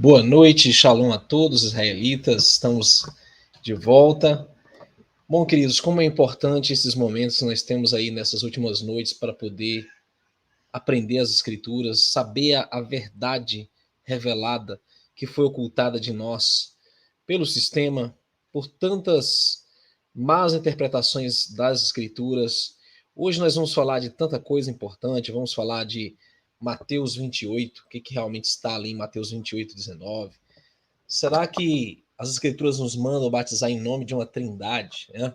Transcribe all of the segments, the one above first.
Boa noite, shalom a todos, israelitas. Estamos de volta. Bom, queridos, como é importante esses momentos que nós temos aí nessas últimas noites para poder aprender as Escrituras, saber a verdade revelada que foi ocultada de nós pelo sistema, por tantas más interpretações das Escrituras. Hoje nós vamos falar de tanta coisa importante, vamos falar de Mateus 28, o que realmente está ali em Mateus 28, 19. Será que as Escrituras nos mandam batizar em nome de uma trindade, né?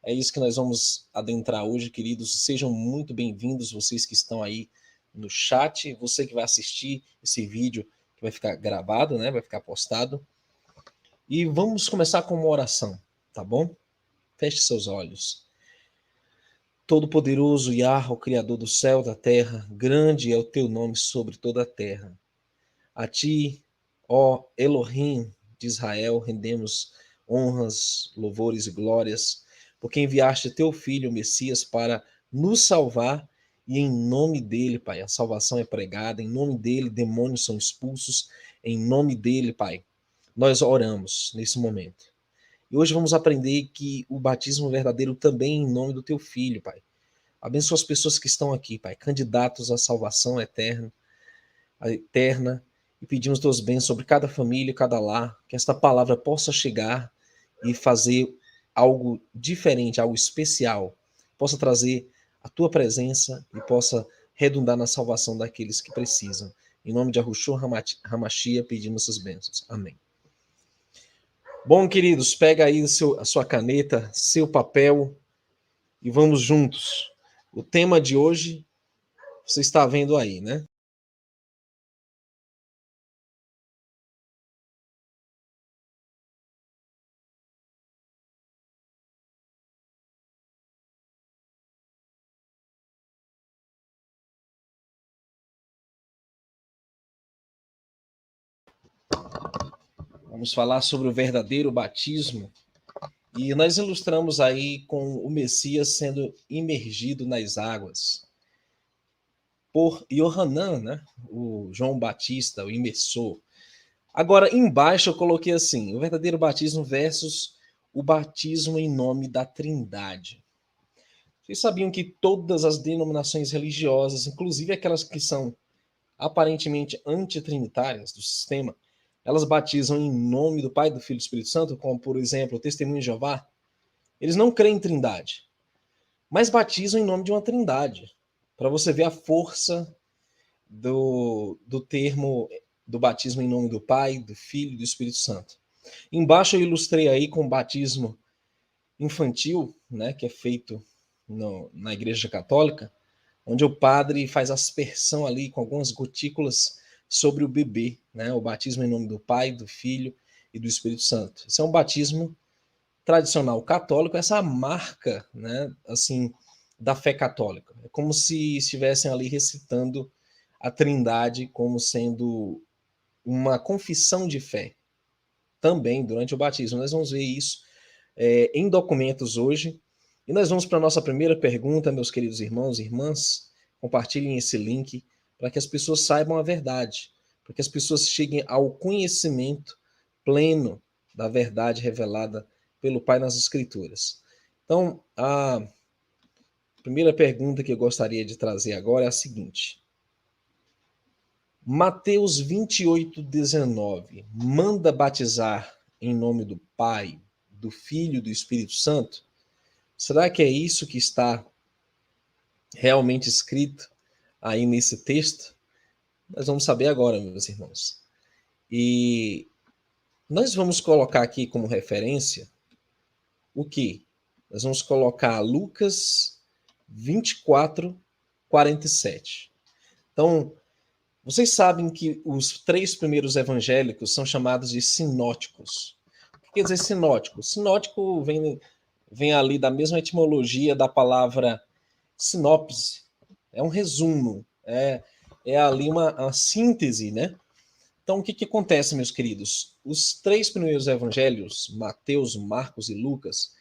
É isso que nós vamos adentrar hoje, queridos. Sejam muito bem-vindos, vocês que estão aí no chat, você que vai assistir esse vídeo que vai ficar gravado, né? Vai ficar postado. E vamos começar com uma oração, tá bom? Feche seus olhos. Todo-Poderoso Yahweh, o Criador do céu e da terra, grande é o teu nome sobre toda a terra. A ti, ó Elohim de Israel, rendemos honras, louvores e glórias, porque enviaste teu filho, o Messias, para nos salvar, e em nome dele, Pai, a salvação é pregada, em nome dele, demônios são expulsos, em nome dele, Pai, nós oramos nesse momento. E hoje vamos aprender que o batismo verdadeiro também é em nome do teu filho, Pai. Abençoa as pessoas que estão aqui, Pai, candidatos à salvação eterna, e pedimos teus bens sobre cada família, cada lar, que esta palavra possa chegar e fazer algo diferente, algo especial, possa trazer a tua presença e possa redundar na salvação daqueles que precisam. Em nome de Yahushua Hamashia, pedimos essas bênçãos. Amém. Bom, queridos, pega aí a sua caneta, seu papel e vamos juntos. O tema de hoje, você está vendo aí, né? Vamos falar sobre o verdadeiro batismo. E nós ilustramos aí com o Messias sendo imergido nas águas por Yohanan, né? O João Batista, o imersor. Agora, embaixo eu coloquei assim, o verdadeiro batismo versus o batismo em nome da Trindade. Vocês sabiam que todas as denominações religiosas, inclusive aquelas que são aparentemente antitrinitárias do sistema, elas batizam em nome do Pai, do Filho e do Espírito Santo, como, por exemplo, o Testemunho de Jeová? Eles não creem em trindade, mas batizam em nome de uma trindade, para você ver a força do termo do batismo em nome do Pai, do Filho e do Espírito Santo. Embaixo eu ilustrei aí com o batismo infantil, né, que é feito na Igreja Católica, onde o padre faz aspersão ali com algumas gotículas sobre o bebê, né, o batismo em nome do Pai, do Filho e do Espírito Santo. Esse é um batismo tradicional católico, essa marca, né, assim, da fé católica. É como se estivessem ali recitando a Trindade como sendo uma confissão de fé. Também durante o batismo. Nós vamos ver isso em documentos hoje. E nós vamos para a nossa primeira pergunta, meus queridos irmãos e irmãs. Compartilhem esse link para que as pessoas saibam a verdade, para que as pessoas cheguem ao conhecimento pleno da verdade revelada pelo Pai nas Escrituras. Então, a primeira pergunta que eu gostaria de trazer agora é a seguinte. Mateus 28, 19 manda batizar em nome do Pai, do Filho e do Espírito Santo? Será que é isso que está realmente escrito aí nesse texto? Nós vamos saber agora, meus irmãos. E nós vamos colocar aqui como referência o quê? Nós vamos colocar Lucas 24, 47. Então, vocês sabem que os 3 primeiros evangélicos são chamados de sinóticos. O que quer dizer sinótico? Sinótico vem ali da mesma etimologia da palavra sinopse. É um resumo, é ali uma síntese, né? Então, o que acontece, meus queridos? Os 3 primeiros evangelhos, Mateus, Marcos e Lucas,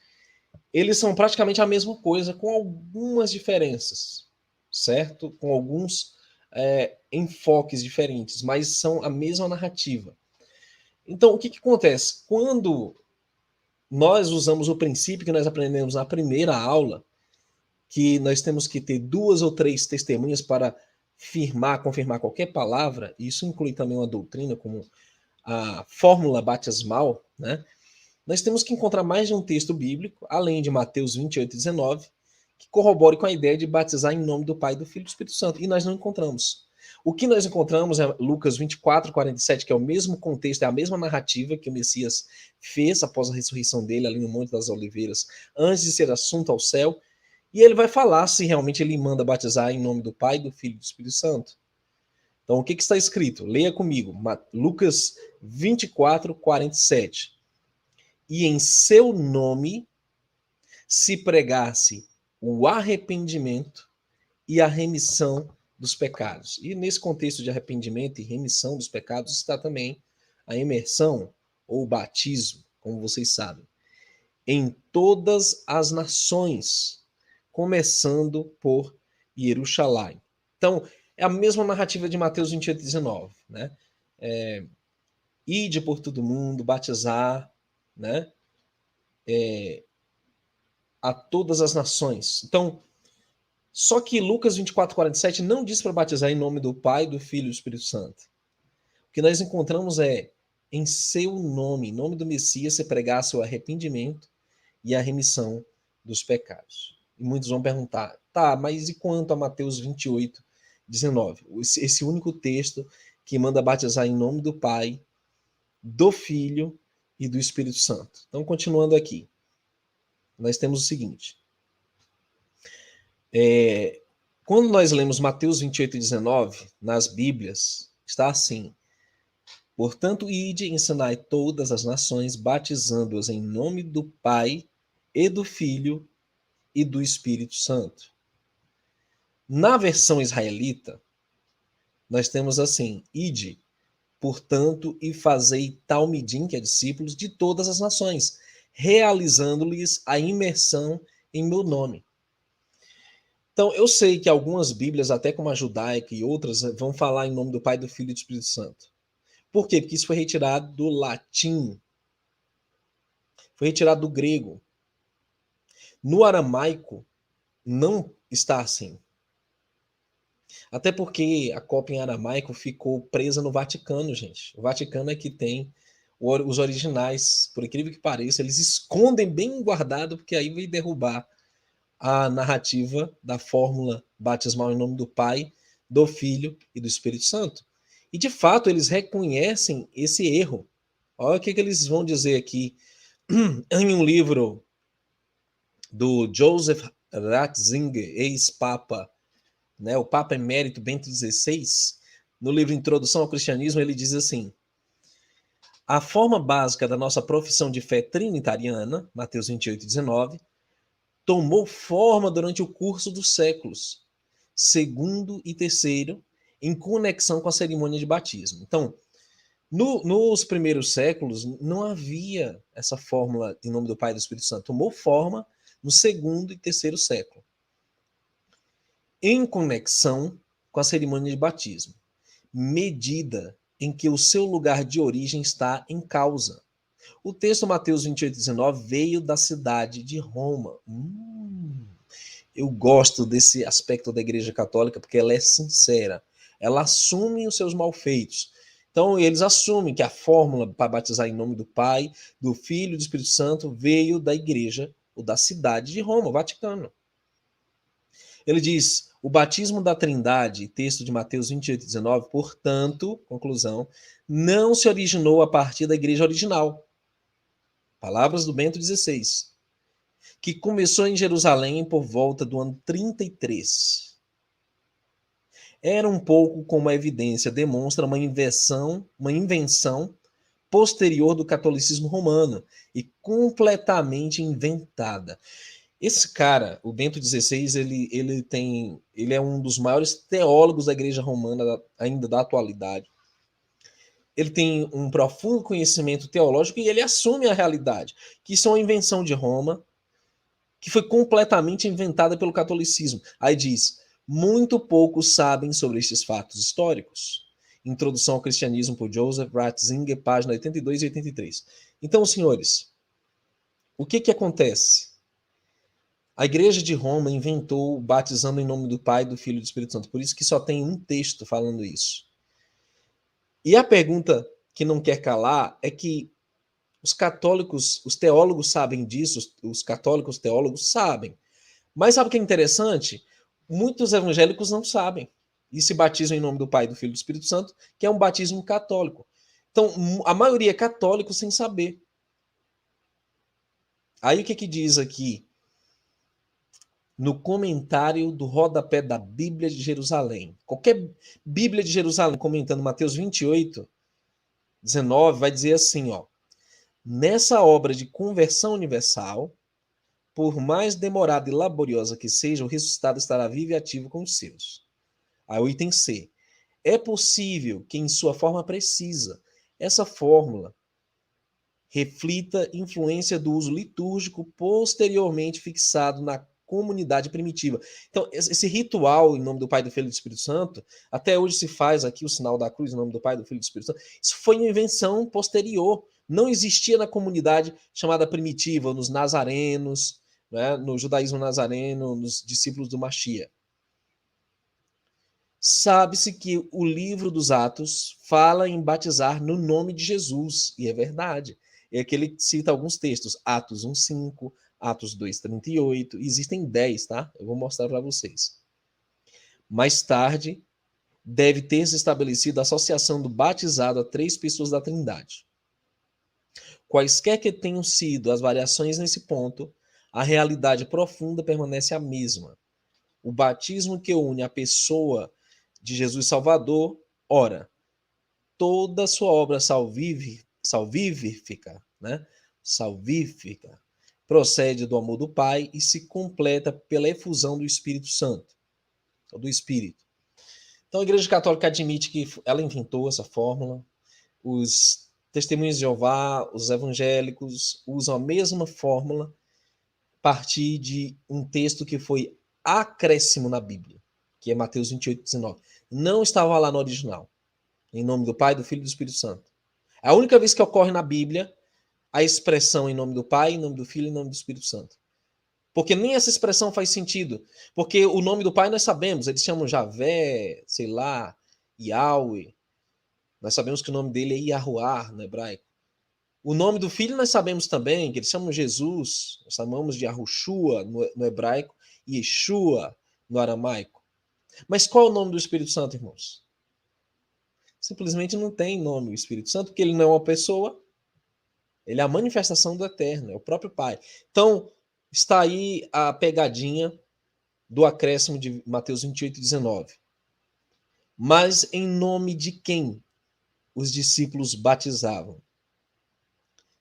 eles são praticamente a mesma coisa, com algumas diferenças, certo? Com alguns enfoques diferentes, mas são a mesma narrativa. Então, o que acontece? Quando nós usamos o princípio que nós aprendemos na primeira aula, que nós temos que ter 2 ou 3 testemunhas para confirmar qualquer palavra, isso inclui também uma doutrina como a fórmula batismal, né? Nós temos que encontrar mais de um texto bíblico, além de Mateus 28 e 19, que corrobore com a ideia de batizar em nome do Pai, do Filho e do Espírito Santo. E nós não encontramos. O que nós encontramos é Lucas 24, 47, que é o mesmo contexto, é a mesma narrativa que o Messias fez após a ressurreição dele ali no Monte das Oliveiras, antes de ser assunto ao céu. E ele vai falar se realmente ele manda batizar em nome do Pai, do Filho e do Espírito Santo. Então, o que está escrito? Leia comigo. Lucas 24, 47. E em seu nome se pregasse o arrependimento e a remissão dos pecados. E nesse contexto de arrependimento e remissão dos pecados está também a imersão ou batismo, como vocês sabem, em todas as nações, começando por Jerusalém. Então, é a mesma narrativa de Mateus 28, 19, né? Ide por todo mundo, batizar, né? A todas as nações. Então, só que Lucas 24, 47 não diz para batizar em nome do Pai, do Filho e do Espírito Santo. O que nós encontramos é em seu nome, em nome do Messias, se pregasse o arrependimento e a remissão dos pecados. E muitos vão perguntar, tá, mas e quanto a Mateus 28, 19? Esse único texto que manda batizar em nome do Pai, do Filho e do Espírito Santo. Então, continuando aqui, nós temos o seguinte. Quando nós lemos Mateus 28, 19, nas Bíblias, está assim: portanto, ide e ensinai todas as nações, batizando-as em nome do Pai e do Filho e do Espírito Santo. Na versão israelita, nós temos assim: ide, portanto, e fazei talmidim, que é discípulos, de todas as nações, realizando-lhes a imersão em meu nome. Então, eu sei que algumas Bíblias, até como a judaica e outras, vão falar em nome do Pai, do Filho e do Espírito Santo. Por quê? Porque isso foi retirado do latim. Foi retirado do grego. No aramaico, não está assim. Até porque a cópia em aramaico ficou presa no Vaticano, gente. O Vaticano é que tem os originais, por incrível que pareça, eles escondem bem guardado, porque aí vai derrubar a narrativa da fórmula batismal em nome do Pai, do Filho e do Espírito Santo. E de fato eles reconhecem esse erro. Olha o que eles vão dizer aqui em um livro do Joseph Ratzinger, ex-papa, né, o Papa Emérito Bento XVI, no livro Introdução ao Cristianismo, ele diz assim: a forma básica da nossa profissão de fé trinitariana, Mateus 28, 19, tomou forma durante o curso dos séculos, segundo e terceiro, em conexão com a cerimônia de batismo. Então, nos primeiros séculos, não havia essa fórmula em nome do Pai e do Espírito Santo. Tomou forma no segundo e terceiro século, em conexão com a cerimônia de batismo, medida em que o seu lugar de origem está em causa. O texto Mateus 28, 19 veio da cidade de Roma. Eu gosto desse aspecto da Igreja Católica porque ela é sincera. Ela assume os seus malfeitos. Então, eles assumem que a fórmula para batizar em nome do Pai, do Filho e do Espírito Santo veio da igreja ou da cidade de Roma, o Vaticano. Ele diz: o batismo da Trindade, texto de Mateus 28, 19, portanto, conclusão, não se originou a partir da igreja original. Palavras do Bento XVI, que começou em Jerusalém por volta do ano 33. Era um pouco como a evidência demonstra uma invenção posterior do catolicismo romano e completamente inventada. Esse cara, o Bento XVI, ele é um dos maiores teólogos da Igreja Romana ainda da atualidade. Ele tem um profundo conhecimento teológico e ele assume a realidade, que isso é uma invenção de Roma, que foi completamente inventada pelo catolicismo. Aí diz: muito poucos sabem sobre estes fatos históricos. Introdução ao Cristianismo, por Joseph Ratzinger, página 82 e 83. Então, senhores, o que acontece? A Igreja de Roma inventou batizando em nome do Pai, do Filho e do Espírito Santo. Por isso que só tem um texto falando isso. E a pergunta que não quer calar é que os católicos, os teólogos sabem disso, os católicos teólogos sabem. Mas sabe o que é interessante? Muitos evangélicos não sabem. E se batizam em nome do Pai, do Filho e do Espírito Santo, que é um batismo católico. Então, a maioria é católico sem saber. Aí o que diz aqui? No comentário do rodapé da Bíblia de Jerusalém. Qualquer Bíblia de Jerusalém comentando Mateus 28, 19, vai dizer assim, ó. Nessa obra de conversão universal, por mais demorada e laboriosa que seja, o ressuscitado estará vivo e ativo com os seus. Aí o item C. É possível que, em sua forma precisa, essa fórmula reflita influência do uso litúrgico posteriormente fixado na comunidade primitiva. Então, esse ritual em nome do Pai, do Filho e do Espírito Santo, até hoje se faz aqui o sinal da cruz em nome do Pai, do Filho e do Espírito Santo. Isso foi uma invenção posterior. Não existia na comunidade chamada primitiva, nos nazarenos, né, no judaísmo nazareno, nos discípulos do Machia. Sabe-se que o livro dos Atos fala em batizar no nome de Jesus, e é verdade. É que ele cita alguns textos, Atos 1:5, Atos 2:38, existem 10, tá? Eu vou mostrar para vocês. Mais tarde, deve ter se estabelecido a associação do batizado a 3 pessoas da Trindade. Quaisquer que tenham sido as variações nesse ponto, a realidade profunda permanece a mesma. O batismo que une a pessoa de Jesus Salvador, ora, toda a sua obra salvífica, né? Salvífica, procede do amor do Pai e se completa pela efusão do Espírito Santo, ou do Espírito. Então a Igreja Católica admite que ela inventou essa fórmula, os testemunhos de Jeová, os evangélicos usam a mesma fórmula a partir de um texto que foi acréscimo na Bíblia, que é Mateus 28:19. Não estava lá no original. Em nome do Pai, do Filho e do Espírito Santo. É a única vez que ocorre na Bíblia a expressão em nome do Pai, em nome do Filho e em nome do Espírito Santo. Porque nem essa expressão faz sentido. Porque o nome do Pai nós sabemos, eles chamam Javé, sei lá, Yahweh. Nós sabemos que o nome dele é Yahuwah, no hebraico. O nome do Filho nós sabemos também, que eles chamam Jesus, nós chamamos de Yahushua no hebraico, e Yeshua no aramaico. Mas qual é o nome do Espírito Santo, irmãos? Simplesmente não tem nome o Espírito Santo, porque ele não é uma pessoa, ele é a manifestação do Eterno, é o próprio Pai. Então, está aí a pegadinha do acréscimo de Mateus 28:19. Mas em nome de quem os discípulos batizavam?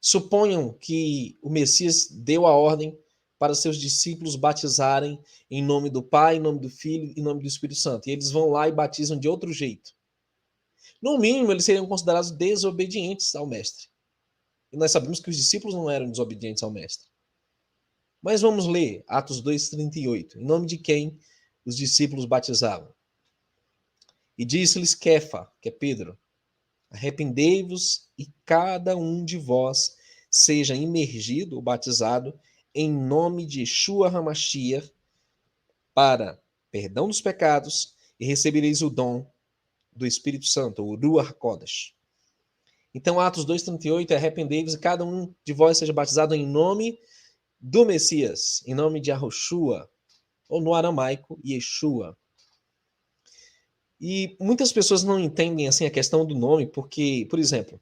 Suponham que o Messias deu a ordem para seus discípulos batizarem em nome do Pai, em nome do Filho e em nome do Espírito Santo. E eles vão lá e batizam de outro jeito. No mínimo, eles seriam considerados desobedientes ao mestre. E nós sabemos que os discípulos não eram desobedientes ao mestre. Mas vamos ler Atos 2:38. Em nome de quem os discípulos batizavam? E disse-lhes Kefa, que é Pedro, arrependei-vos e cada um de vós seja imergido ou batizado em nome de Yeshua HaMashiach para perdão dos pecados e recebereis o dom do Espírito Santo, o Ruach Kodesh. Então, Atos 2:38 é arrependei-vos e cada um de vós seja batizado em nome do Messias, em nome de Yahushua, ou no aramaico, Yeshua. E muitas pessoas não entendem assim a questão do nome, porque, por exemplo,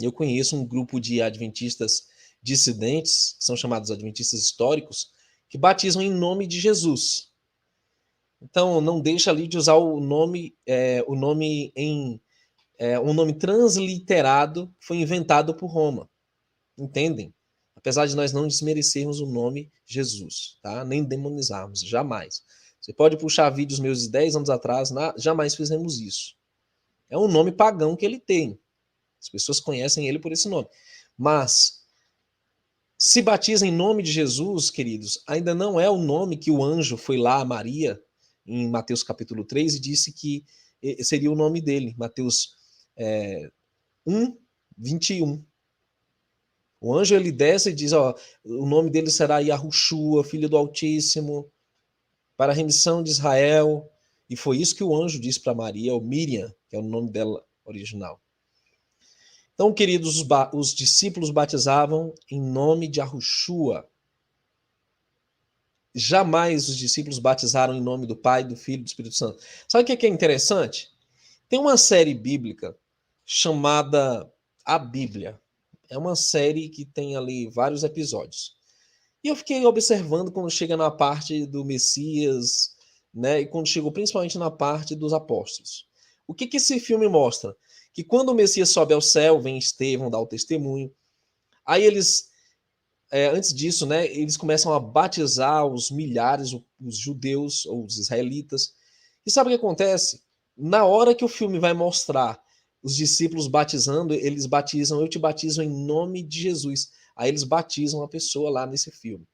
eu conheço um grupo de adventistas dissidentes, que são chamados adventistas históricos, que batizam em nome de Jesus. Então, não deixa ali de usar um nome transliterado que foi inventado por Roma. Entendem? Apesar de nós não desmerecermos o nome Jesus, tá? Nem demonizarmos, jamais. Você pode puxar vídeos meus de 10 anos atrás, jamais fizemos isso. É um nome pagão que ele tem. As pessoas conhecem ele por esse nome. Mas, se batiza em nome de Jesus, queridos, ainda não é o nome que o anjo foi lá a Maria, em Mateus capítulo 3, e disse que seria o nome dele, Mateus 1, 21. O anjo ele desce e diz, ó, o nome dele será Yahushua, filho do Altíssimo, para a remissão de Israel. E foi isso que o anjo disse para Maria, o Miriam, que é o nome dela original. Então, queridos, os discípulos batizavam em nome de Yahushua. Jamais os discípulos batizaram em nome do Pai, do Filho e do Espírito Santo. Sabe o que é interessante? Tem uma série bíblica chamada A Bíblia. É uma série que tem ali vários episódios. E eu fiquei observando quando chega na parte do Messias, né? E quando chegou principalmente na parte dos apóstolos. O que esse filme mostra? Que quando o Messias sobe ao céu, vem Estevão dar o testemunho. Aí eles, antes disso, né? Eles começam a batizar os milhares, os judeus ou os israelitas. E sabe o que acontece? Na hora que o filme vai mostrar os discípulos batizando, eles batizam, eu te batizo em nome de Jesus. Aí eles batizam a pessoa lá nesse filme.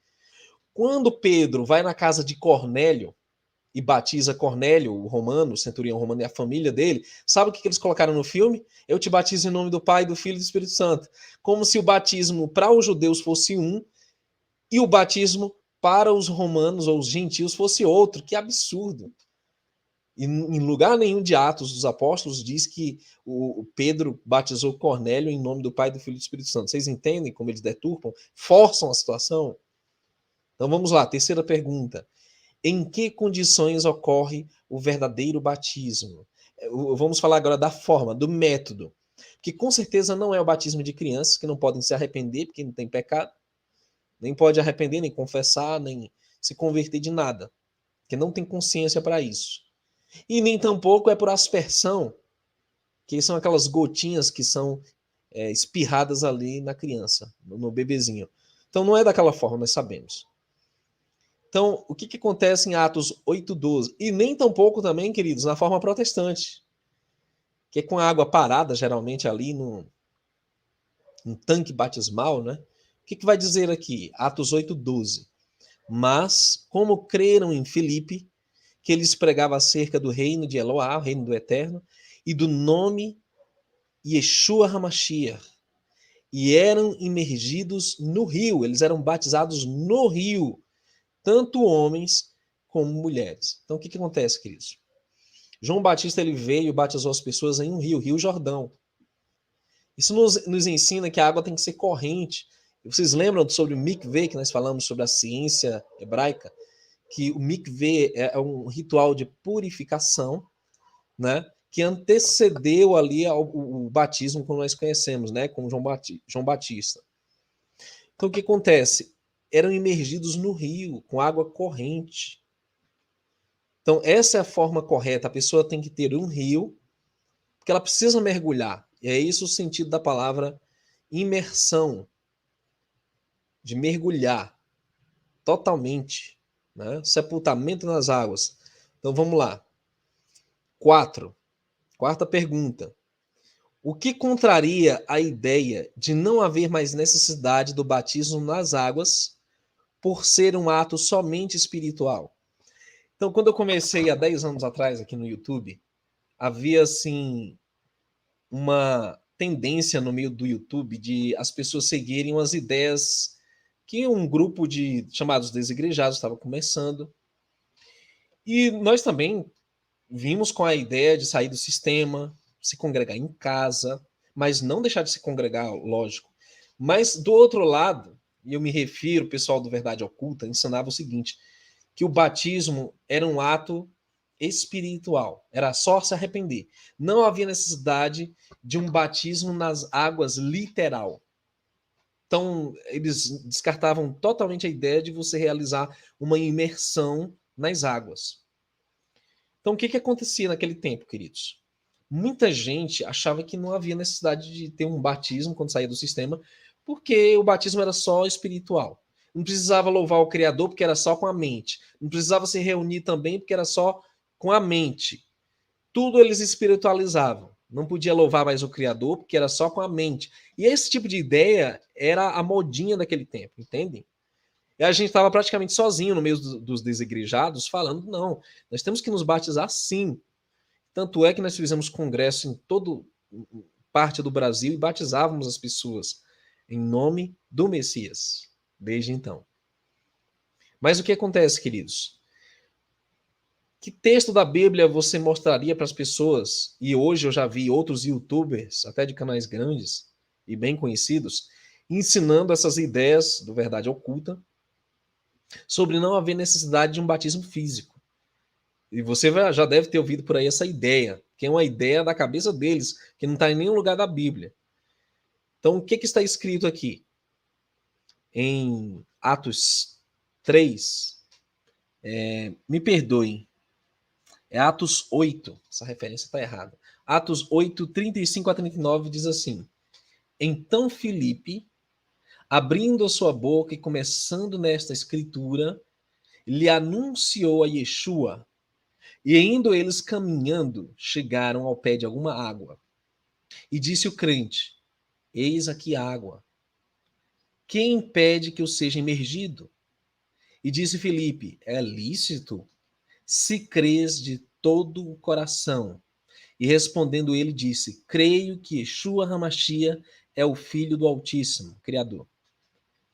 Quando Pedro vai na casa de Cornélio e batiza Cornélio, o romano, o centurião romano e a família dele, sabe o que eles colocaram no filme? Eu te batizo em nome do Pai, do Filho e do Espírito Santo. Como se o batismo para os judeus fosse um e o batismo para os romanos ou os gentios fosse outro. Que absurdo! E em lugar nenhum de Atos dos Apóstolos diz que o Pedro batizou Cornélio em nome do Pai, do Filho e do Espírito Santo. Vocês entendem como eles deturpam? Forçam a situação? Então vamos lá, terceira pergunta. Em que condições ocorre o verdadeiro batismo? Vamos falar agora da forma, do método. Que com certeza não é o batismo de crianças que não podem se arrepender porque não tem pecado, nem pode arrepender, nem confessar, nem se converter de nada, porque não tem consciência para isso. E nem tampouco é por aspersão, que são aquelas gotinhas que são espirradas ali na criança, no bebezinho. Então não é daquela forma, nós sabemos. Então, o que acontece em Atos 8:12? E nem tampouco também, queridos, na forma protestante, que é com a água parada, geralmente ali num tanque batismal, né? O que vai dizer aqui? Atos 8:12. Mas, como creram em Filipe, que eles pregavam acerca do reino de Eloá, o reino do Eterno, e do nome Yeshua HaMashiach, e eram imergidos no rio, eles eram batizados no rio, tanto homens como mulheres. Então, o que acontece, queridos? João Batista ele veio e batizou as pessoas em um rio, Rio Jordão. Isso nos ensina que a água tem que ser corrente. Vocês lembram sobre o mikveh, que nós falamos sobre a ciência hebraica? Que o mikveh é um ritual de purificação, né, que antecedeu ali o batismo como nós conhecemos, né, com João Batista. Então o que acontece? Eram imergidos no rio, com água corrente. Então essa é a forma correta. A pessoa tem que ter um rio, porque ela precisa mergulhar. E é isso o sentido da palavra imersão, de mergulhar totalmente, né? Sepultamento nas águas. Então vamos lá. 4. Quarta pergunta. O que contraria a ideia de não haver mais necessidade do batismo nas águas por ser um ato somente espiritual? Então, quando eu comecei há 10 anos atrás aqui no YouTube, havia assim uma tendência no meio do YouTube de as pessoas seguirem umas ideias que um grupo de chamados desigrejados estava começando. E nós também vimos com a ideia de sair do sistema, se congregar em casa, mas não deixar de se congregar, lógico. Mas do outro lado, e eu me refiro, o pessoal do Verdade Oculta ensinava o seguinte, que o batismo era um ato espiritual, era só se arrepender. Não havia necessidade de um batismo nas águas literal. Então, eles descartavam totalmente a ideia de você realizar uma imersão nas águas. Então, o que acontecia naquele tempo, queridos? Muita gente achava que não havia necessidade de ter um batismo quando saía do sistema, porque o batismo era só espiritual. Não precisava louvar o Criador porque era só com a mente. Não precisava se reunir também porque era só com a mente. Tudo eles espiritualizavam. Não podia louvar mais o Criador porque era só com a mente. E esse tipo de ideia era a modinha daquele tempo, entendem? E a gente estava praticamente sozinho no meio dos desigrejados, falando, não, nós temos que nos batizar sim. Tanto é que nós fizemos congresso em toda parte do Brasil e batizávamos as pessoas em nome do Messias, desde então. Mas o que acontece, queridos? Que texto da Bíblia você mostraria para as pessoas? E hoje eu já vi outros YouTubers, até de canais grandes e bem conhecidos, ensinando essas ideias do verdade oculta sobre não haver necessidade de um batismo físico. E você já deve ter ouvido por aí essa ideia, que é uma ideia da cabeça deles, que não está em nenhum lugar da Bíblia. Então, o que está escrito aqui? Em Atos 3, me perdoem, é Atos 8, essa referência está errada. Atos 8, 35 a 39 diz assim: Então Filipe, abrindo a sua boca e começando nesta escritura, lhe anunciou a Yeshua. E indo eles caminhando, chegaram ao pé de alguma água. E disse o crente: Eis aqui água. Quem impede que eu seja imergido? E disse Filipe: É lícito, se crês de todo o coração. E respondendo ele, disse: Creio que Yeshua Hamashia é o Filho do Altíssimo, Criador.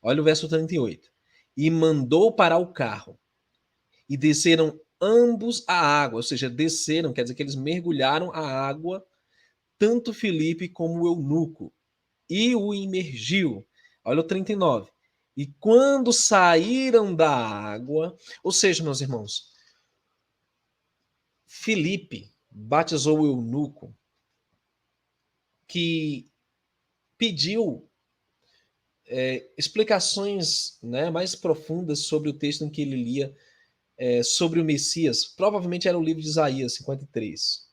Olha o verso 38. E mandou parar o carro. E desceram ambos a água, ou seja, desceram, quer dizer que eles mergulharam a água, tanto Filipe como o eunuco, e o imergiu. Olha o 39. E quando saíram da água, ou seja, meus irmãos, Filipe batizou o eunuco que pediu explicações, né, mais profundas sobre o texto em que ele lia sobre o Messias. Provavelmente era o livro de Isaías 53.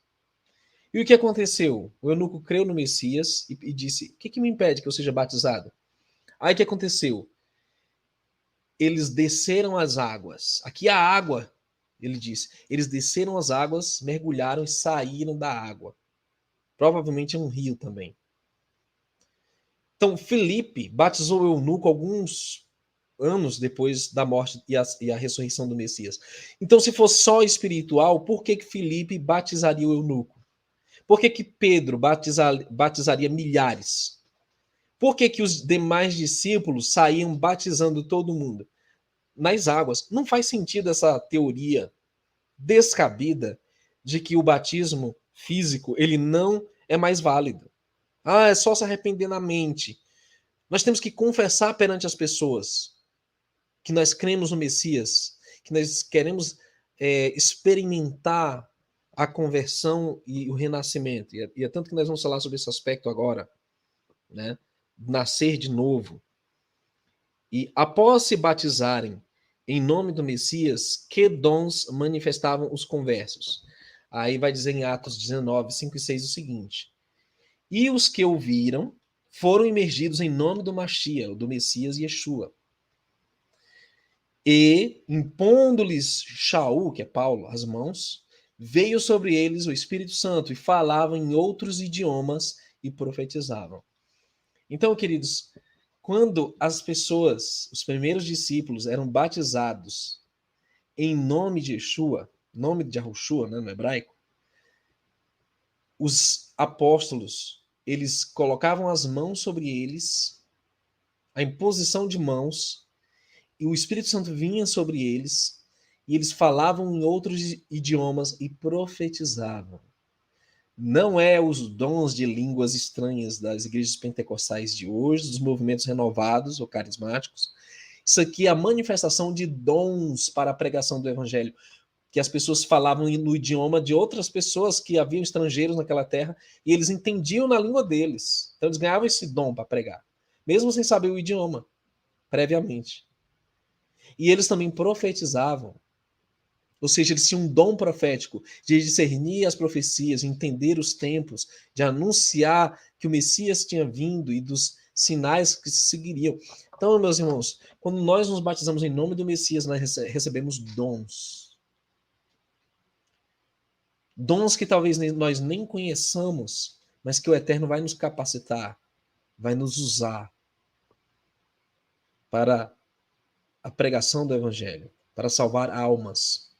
E o que aconteceu? O eunuco creu no Messias e disse: O que me impede que eu seja batizado? Aí o que aconteceu? Eles desceram as águas. Aqui a água, ele disse. Eles desceram as águas, mergulharam e saíram da água. Provavelmente é um rio também. Então, Filipe batizou o eunuco alguns anos depois da morte e a ressurreição do Messias. Então, se fosse só espiritual, por que Filipe batizaria o eunuco? Por que Pedro batizaria milhares? Por que os demais discípulos saíam batizando todo mundo? Nas águas. Não faz sentido essa teoria descabida de que o batismo físico ele não é mais válido. Ah, é só se arrepender na mente. Nós temos que confessar perante as pessoas que nós cremos no Messias, que nós queremos experimentar a conversão e o renascimento. E é tanto que nós vamos falar sobre esse aspecto agora, né? Nascer de novo. E após se batizarem em nome do Messias, que dons manifestavam os conversos? Aí vai dizer em Atos 19, 5 e 6 o seguinte: E os que ouviram foram imergidos em nome do Machia, do Messias Yeshua. E, impondo-lhes Shaul, que é Paulo, as mãos, veio sobre eles o Espírito Santo e falavam em outros idiomas e profetizavam. Então, queridos, quando as pessoas, os primeiros discípulos, eram batizados em nome de Yeshua, nome de Yahushua, né, no hebraico, os apóstolos, eles colocavam as mãos sobre eles, a imposição de mãos, e o Espírito Santo vinha sobre eles, e eles falavam em outros idiomas e profetizavam. Não é os dons de línguas estranhas das igrejas pentecostais de hoje, dos movimentos renovados ou carismáticos. Isso aqui é a manifestação de dons para a pregação do evangelho, que as pessoas falavam no idioma de outras pessoas que haviam estrangeiros naquela terra e eles entendiam na língua deles. Então eles ganhavam esse dom para pregar, mesmo sem saber o idioma previamente. E eles também profetizavam. Ou seja, eles tinham um dom profético de discernir as profecias, de entender os tempos, de anunciar que o Messias tinha vindo e dos sinais que se seguiriam. Então, meus irmãos, quando nós nos batizamos em nome do Messias, nós recebemos dons. Dons que talvez nós nem conheçamos, mas que o Eterno vai nos capacitar, vai nos usar para a pregação do Evangelho, para salvar almas.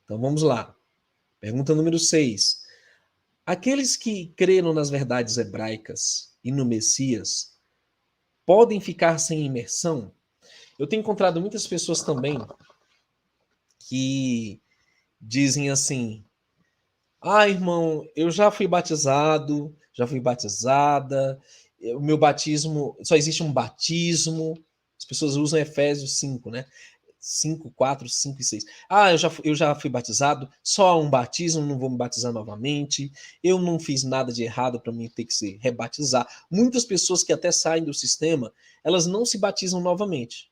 Então vamos lá. Pergunta número 6. Aqueles que creram nas verdades hebraicas e no Messias podem ficar sem imersão? Eu tenho encontrado muitas pessoas também que dizem assim: ah, irmão, eu já fui batizado, já fui batizada, o meu batismo, só existe um batismo. As pessoas usam Efésios 5, né? 5, 4, 5 e 6. Ah, eu já fui batizado, só há um batismo, não vou me batizar novamente. Eu não fiz nada de errado para mim ter que se rebatizar. Muitas pessoas que até saem do sistema, elas não se batizam novamente.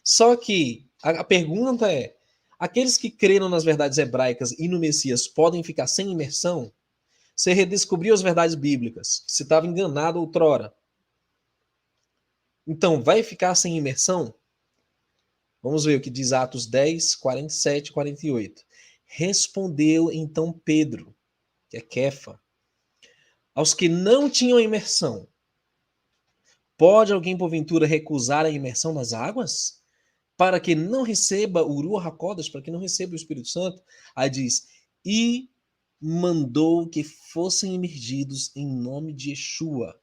Só que a pergunta é: aqueles que creram nas verdades hebraicas e no Messias podem ficar sem imersão? Você redescobriu as verdades bíblicas, que você estava enganado outrora. Então, vai ficar sem imersão? Vamos ver o que diz Atos 10, 47 e 48. Respondeu então Pedro, que é Kefa, aos que não tinham imersão: pode alguém porventura recusar a imersão nas águas? Para que não receba o Ruach HaKodesh, para que não receba o Espírito Santo? Aí diz: e mandou que fossem imergidos em nome de Yeshua.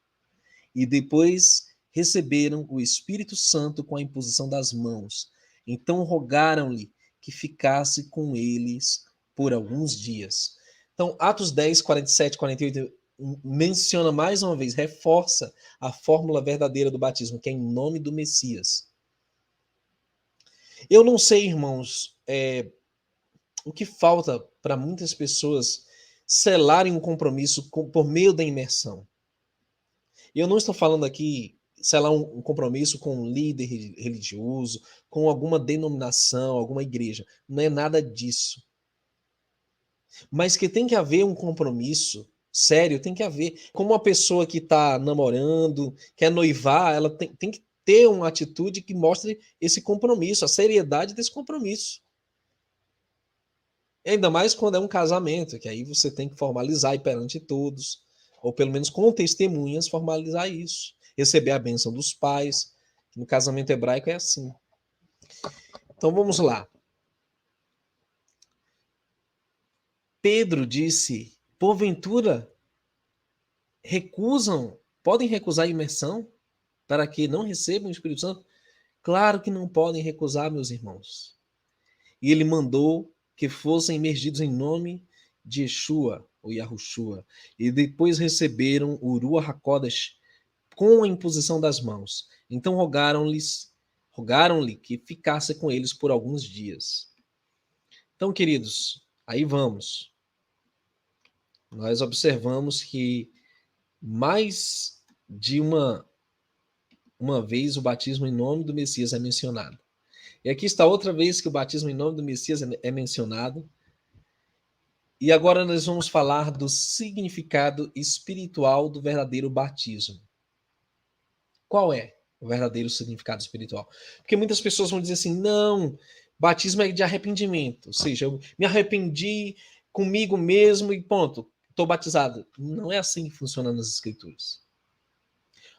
E depois receberam o Espírito Santo com a imposição das mãos. Então rogaram-lhe que ficasse com eles por alguns dias. Então, Atos 10, 47 e 48 menciona mais uma vez, reforça a fórmula verdadeira do batismo, que é em nome do Messias. Eu não sei, irmãos, o que falta para muitas pessoas selarem um compromisso por meio da imersão. E eu não estou falando aqui selar um compromisso com um líder religioso, com alguma denominação, alguma igreja. Não é nada disso. Mas que tem que haver um compromisso sério, tem que haver. Como uma pessoa que está namorando, quer noivar, ela tem que ter uma atitude que mostre esse compromisso, a seriedade desse compromisso. E ainda mais quando é um casamento, que aí você tem que formalizar e perante todos, ou pelo menos com testemunhas formalizar isso, receber a bênção dos pais, que no casamento hebraico é assim. Então vamos lá. Pedro disse: porventura podem recusar a imersão para que não recebam o Espírito Santo? Claro que não podem recusar, meus irmãos. E ele mandou que fossem imergidos em nome de Yeshua, ou Yahushua, e depois receberam o Ruach HaKodesh com a imposição das mãos. Então rogaram-lhe que ficasse com eles por alguns dias. Então, queridos, aí vamos. Nós observamos que mais de uma vez o batismo em nome do Messias é mencionado. E aqui está outra vez que o batismo em nome do Messias é mencionado. E agora nós vamos falar do significado espiritual do verdadeiro batismo. Qual é o verdadeiro significado espiritual? Porque muitas pessoas vão dizer assim: não, batismo é de arrependimento. Ou seja, eu me arrependi comigo mesmo e ponto, estou batizado. Não é assim que funciona nas Escrituras.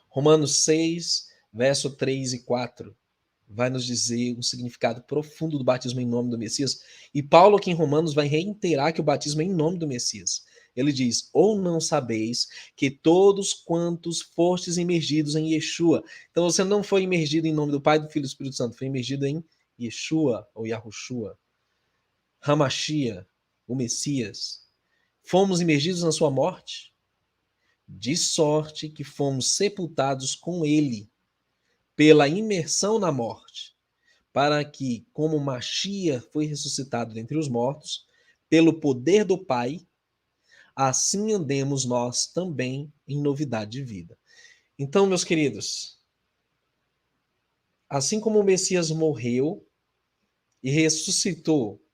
Romanos 6, verso 3 e 4 vai nos dizer um significado profundo do batismo em nome do Messias. E Paulo aqui em Romanos vai reiterar que o batismo é em nome do Messias. Ele diz: ou não sabeis que todos quantos fostes imergidos em Yeshua. Então você não foi imergido em nome do Pai, do Filho e do Espírito Santo, foi imergido em Yeshua, ou Yahushua, Hamashia, o Messias. Fomos imergidos na sua morte, de sorte que fomos sepultados com ele pela imersão na morte, para que, como Machia foi ressuscitado dentre os mortos, pelo poder do Pai, assim andemos nós também em novidade de vida. Então, meus queridos, assim como o Messias morreu e ressuscitou,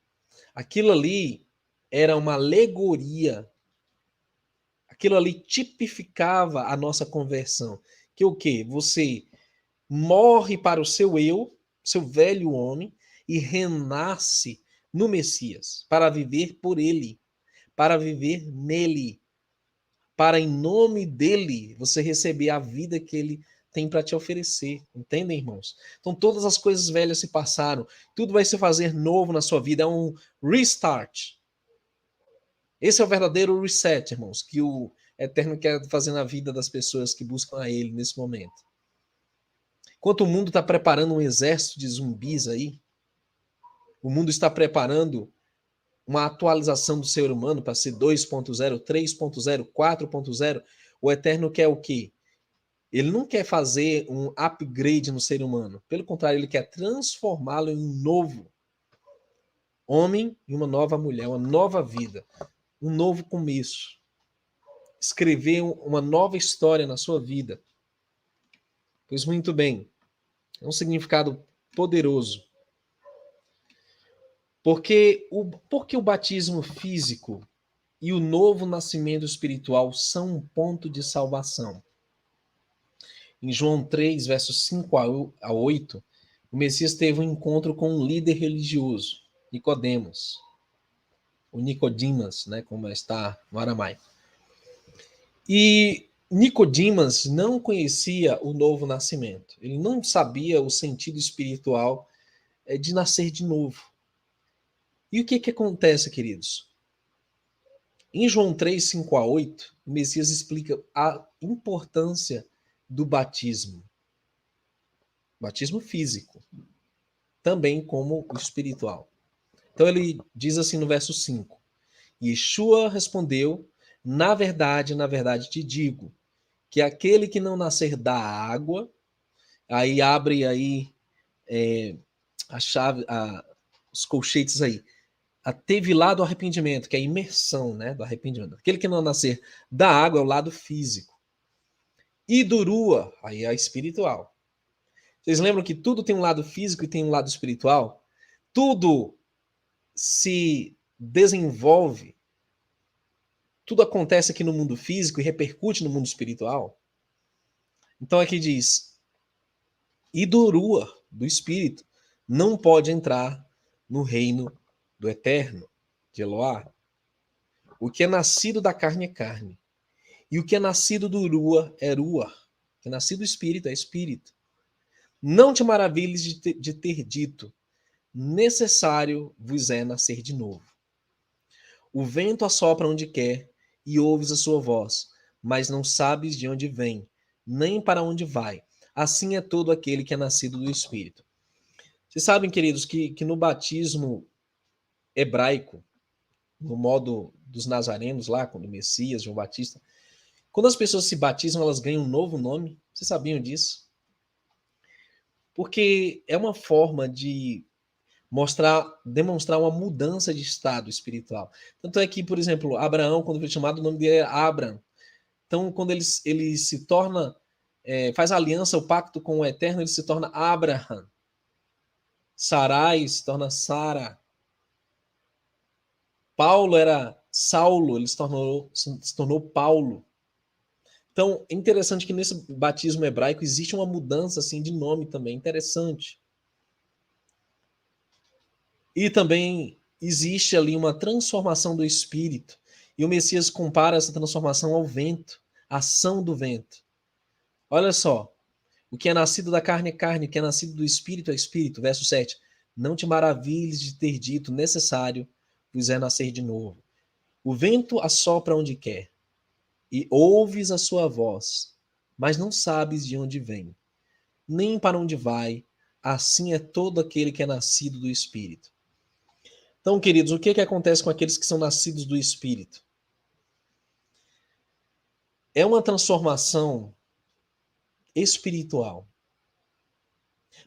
aquilo ali era uma alegoria, aquilo ali tipificava a nossa conversão. Que o quê? Você morre para o seu eu, seu velho homem, e renasce no Messias, para viver por ele, para viver nele, para em nome dele você receber a vida que ele tem para te oferecer. Entendem, irmãos? Então todas as coisas velhas se passaram, tudo vai se fazer novo na sua vida, é um restart. Esse é o verdadeiro reset, irmãos, que o Eterno quer fazer na vida das pessoas que buscam a Ele nesse momento. Enquanto o mundo está preparando um exército de zumbis aí, o mundo está preparando uma atualização do ser humano para ser 2.0, 3.0, 4.0, o Eterno quer o quê? Ele não quer fazer um upgrade no ser humano. Pelo contrário, ele quer transformá-lo em um novo homem e uma nova mulher, uma nova vida, um novo começo. Escrever uma nova história na sua vida. Pois muito bem, é um significado poderoso. Porque o batismo físico e o novo nascimento espiritual são um ponto de salvação. Em João 3, versos 5 a 8, o Messias teve um encontro com um líder religioso, Nicodemos. O Nicodimas, né, como está no aramaico. E Nicodimas não conhecia o novo nascimento. Ele não sabia o sentido espiritual de nascer de novo. E o que acontece, queridos? Em João 3, 5 a 8, o Messias explica a importância do batismo. Batismo físico, também como o espiritual. Então ele diz assim no verso 5: Yeshua respondeu, na verdade te digo, que aquele que não nascer da água, aí abre aí a chave, os colchetes aí, teve lá do arrependimento, que é a imersão, né, do arrependimento. Aquele que não nascer da água é o lado físico. E do rua, aí é a espiritual. Vocês lembram que tudo tem um lado físico e tem um lado espiritual? Tudo se desenvolve, tudo acontece aqui no mundo físico e repercute no mundo espiritual. Então aqui diz, e do rua, do espírito, não pode entrar no reino do eterno, de Eloá. O que é nascido da carne é carne. E o que é nascido do rua é rua. O que é nascido do espírito é espírito. Não te maravilhes de ter dito, necessário vos é nascer de novo. O vento assopra onde quer e ouves a sua voz, mas não sabes de onde vem, nem para onde vai. Assim é todo aquele que é nascido do Espírito. Vocês sabem, queridos, que no batismo hebraico, no modo dos nazarenos lá, quando Messias, João Batista, quando as pessoas se batizam, elas ganham um novo nome. Vocês sabiam disso? Porque é uma forma de demonstrar uma mudança de estado espiritual. Tanto é que, por exemplo, Abraão, quando foi chamado, o nome dele é Abram. Então, quando ele se torna, faz aliança, o pacto com o Eterno, ele se torna Abraham. Sarai se torna Sara. Paulo era Saulo, ele se tornou Paulo. Então, é interessante que nesse batismo hebraico existe uma mudança assim de nome também, interessante. E também existe ali uma transformação do espírito. E o Messias compara essa transformação ao vento, a ação do vento. Olha só, o que é nascido da carne é carne, o que é nascido do espírito é espírito. Verso 7. Não te maravilhes de ter dito, necessário vos é nascer de novo. O vento assopra onde quer, e ouves a sua voz, mas não sabes de onde vem, nem para onde vai. Assim é todo aquele que é nascido do Espírito. Então, queridos, o que acontece com aqueles que são nascidos do Espírito? É uma transformação espiritual,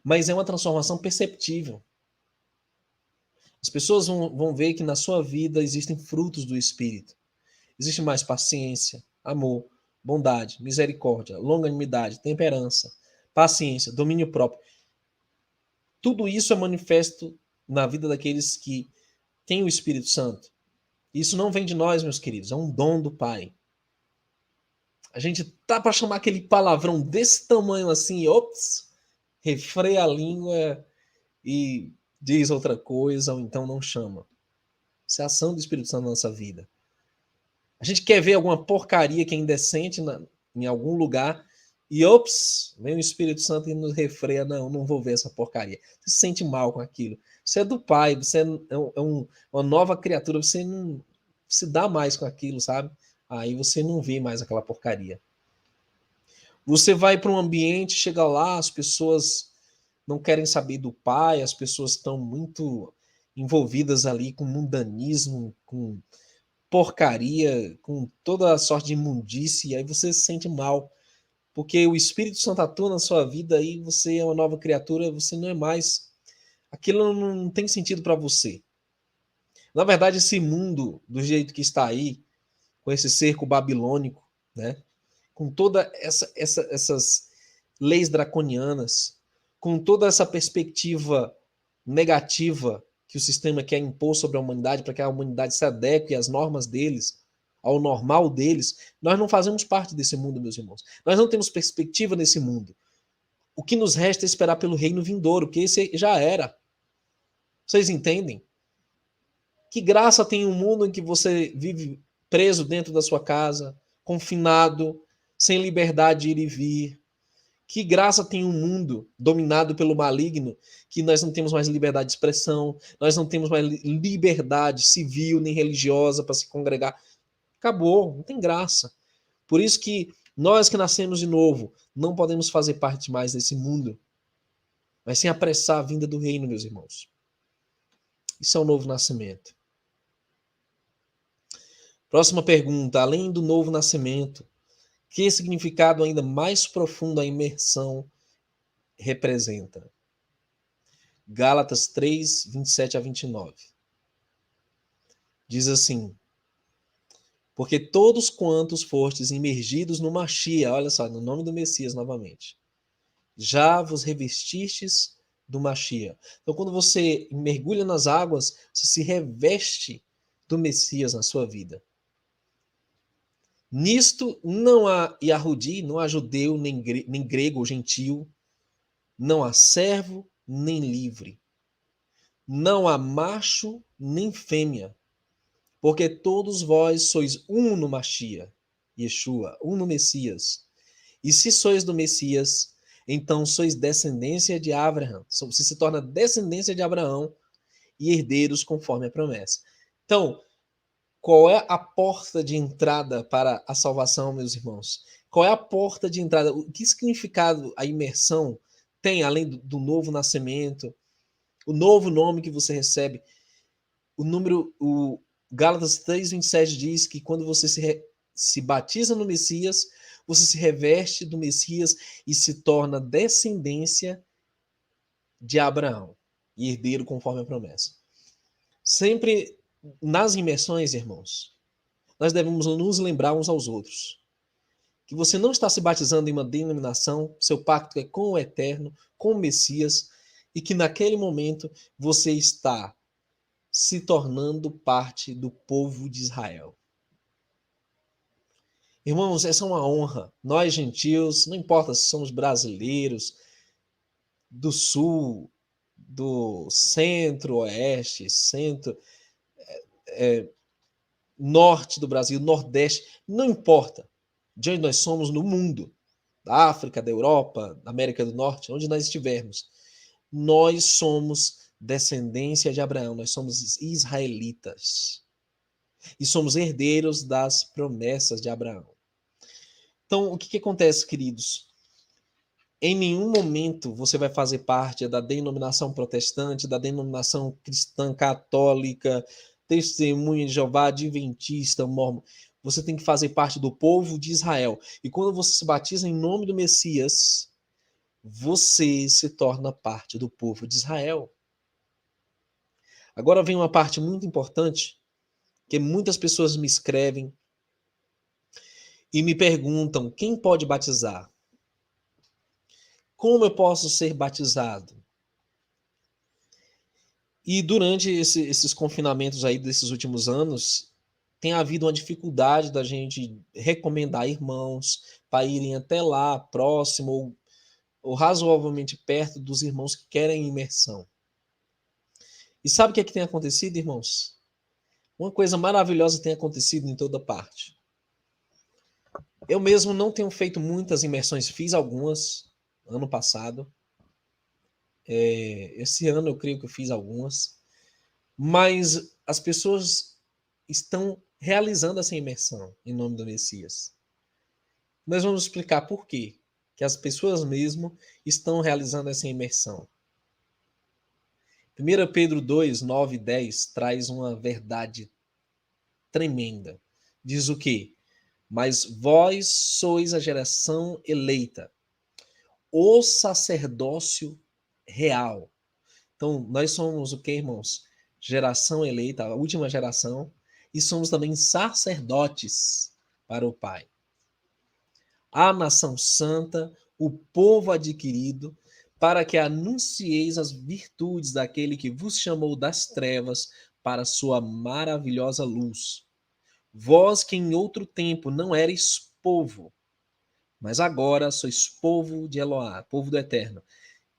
mas é uma transformação perceptível. As pessoas vão ver que na sua vida existem frutos do Espírito. Existe mais paciência, amor, bondade, misericórdia, longanimidade, temperança, paciência, domínio próprio. Tudo isso é manifesto na vida daqueles que têm o Espírito Santo. Isso não vem de nós, meus queridos, é um dom do Pai. A gente tá para chamar aquele palavrão desse tamanho assim, ops, refreia a língua e diz outra coisa, ou então não chama. Isso é a ação do Espírito Santo na nossa vida. A gente quer ver alguma porcaria que é indecente em algum lugar e, ops, vem o Espírito Santo e nos refreia. Não vou ver essa porcaria. Você se sente mal com aquilo. Você é do Pai, você é uma nova criatura, você não se dá mais com aquilo, sabe? Aí você não vê mais aquela porcaria. Você vai para um ambiente, chega lá, as pessoas não querem saber do pai, as pessoas estão muito envolvidas ali com mundanismo, com porcaria, com toda a sorte de imundície, e aí você se sente mal, porque o Espírito Santo atua na sua vida e você é uma nova criatura, você não é mais. Aquilo não tem sentido para você. Na verdade, esse mundo, do jeito que está aí, com esse cerco babilônico, né? Com toda essas leis draconianas, com toda essa perspectiva negativa que o sistema quer impor sobre a humanidade para que a humanidade se adeque às normas deles, ao normal deles, nós não fazemos parte desse mundo, meus irmãos. Nós não temos perspectiva nesse mundo. O que nos resta é esperar pelo reino vindouro, que esse já era. Vocês entendem? Que graça tem um mundo em que você vive preso dentro da sua casa, confinado, sem liberdade de ir e vir? Que graça tem um mundo dominado pelo maligno, que nós não temos mais liberdade de expressão, nós não temos mais liberdade civil nem religiosa para se congregar? Acabou, não tem graça. Por isso que nós que nascemos de novo não podemos fazer parte mais desse mundo, mas sem apressar a vinda do reino, meus irmãos. Isso é o novo nascimento. Próxima pergunta. Além do novo nascimento, que significado ainda mais profundo a imersão representa? Gálatas 3, 27 a 29. Diz assim: porque todos quantos fostes imergidos no Machia, olha só, no nome do Messias novamente, já vos revestistes do Machia. Então, quando você mergulha nas águas, você se reveste do Messias na sua vida. Nisto não há Yahudi, não há judeu, nem grego ou gentil, não há servo, nem livre. Não há macho, nem fêmea, porque todos vós sois um no Machia, Yeshua, um no Messias. E se sois do Messias, então sois descendência de Abraão. Você se torna descendência de Abraão e herdeiros conforme a promessa. Então, qual é a porta de entrada para a salvação, meus irmãos? Qual é a porta de entrada? O que significado a imersão tem, além do novo nascimento, o novo nome que você recebe? O Gálatas 3:27 diz que quando você se batiza no Messias, você se reveste do Messias e se torna descendência de Abraão e herdeiro conforme a promessa. Sempre nas imersões, irmãos, nós devemos nos lembrar uns aos outros que você não está se batizando em uma denominação, seu pacto é com o Eterno, com o Messias, e que naquele momento você está se tornando parte do povo de Israel. Irmãos, essa é uma honra. Nós, gentios, não importa se somos brasileiros, do sul, do centro-oeste, norte do Brasil, nordeste, não importa de onde nós somos no mundo, da África, da Europa, da América do Norte, onde nós estivermos, nós somos descendência de Abraão, nós somos israelitas e somos herdeiros das promessas de Abraão. Então, o que acontece, queridos? Em nenhum momento você vai fazer parte da denominação protestante, da denominação cristã católica, testemunha de Jeová, adventista, mormon. Você tem que fazer parte do povo de Israel. E quando você se batiza em nome do Messias, você se torna parte do povo de Israel. Agora vem uma parte muito importante, que muitas pessoas me escrevem e me perguntam: quem pode batizar? Como eu posso ser batizado? E durante esses confinamentos aí desses últimos anos, tem havido uma dificuldade da gente recomendar irmãos para irem até lá, próximo ou razoavelmente perto dos irmãos que querem imersão. E sabe o que é que tem acontecido, irmãos? Uma coisa maravilhosa tem acontecido em toda parte. Eu mesmo não tenho feito muitas imersões, fiz algumas ano passado. Esse ano eu creio que eu fiz algumas. Mas as pessoas estão realizando essa imersão em nome do Messias. Nós vamos explicar por quê que as pessoas mesmo estão realizando essa imersão. 1 Pedro 2, 9 e 10 traz uma verdade tremenda. Diz o quê? Mas vós sois a geração eleita, o sacerdócio real. Então, nós somos o que, irmãos? Geração eleita, a última geração, e somos também sacerdotes para o Pai. A nação santa, o povo adquirido, para que anuncieis as virtudes daquele que vos chamou das trevas para a sua maravilhosa luz. Vós que em outro tempo não erais povo, mas agora sois povo de Eloá, povo do Eterno,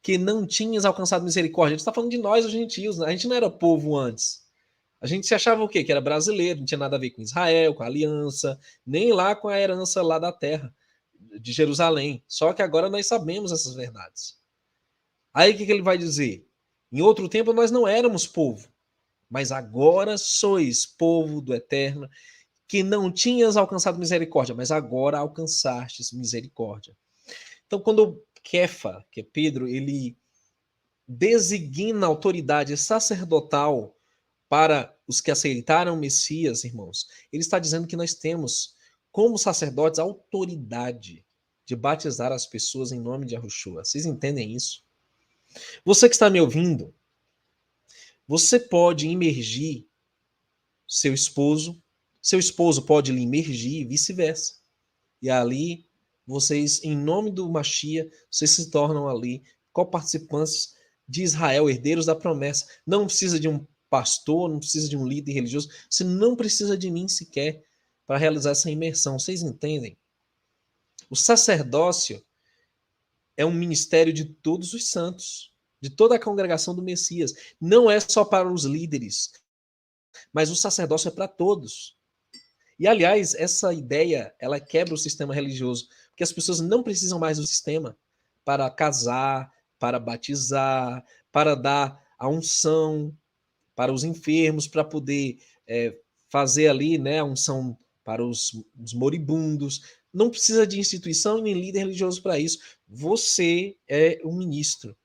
que não tinhas alcançado misericórdia. A gente está falando de nós, os gentios, né? A gente não era povo antes. A gente se achava o quê? Que era brasileiro, não tinha nada a ver com Israel, com a aliança, nem lá com a herança lá da terra, de Jerusalém. Só que agora nós sabemos essas verdades. Aí o que ele vai dizer? Em outro tempo nós não éramos povo, mas agora sois povo do Eterno, que não tinhas alcançado misericórdia, mas agora alcançastes misericórdia. Então, quando Kefa, que é Pedro, ele designa a autoridade sacerdotal para os que aceitaram o Messias, irmãos, ele está dizendo que nós temos, como sacerdotes, autoridade de batizar as pessoas em nome de Yahushua. Vocês entendem isso? Você que está me ouvindo, você pode imergir seu esposo pode lhe imergir e vice-versa. E ali, vocês, em nome do Machia, vocês se tornam ali coparticipantes de Israel, herdeiros da promessa. Não precisa de um pastor, não precisa de um líder religioso, você não precisa de mim sequer para realizar essa imersão. Vocês entendem? O sacerdócio é um ministério de todos os santos, de toda a congregação do Messias. Não é só para os líderes, mas o sacerdócio é para todos. E, aliás, essa ideia, ela quebra o sistema religioso, porque as pessoas não precisam mais do sistema para casar, para batizar, para dar a unção para os enfermos, para poder fazer ali, né, a unção para os moribundos. Não precisa de instituição nem líder religioso para isso. Você é um ministro.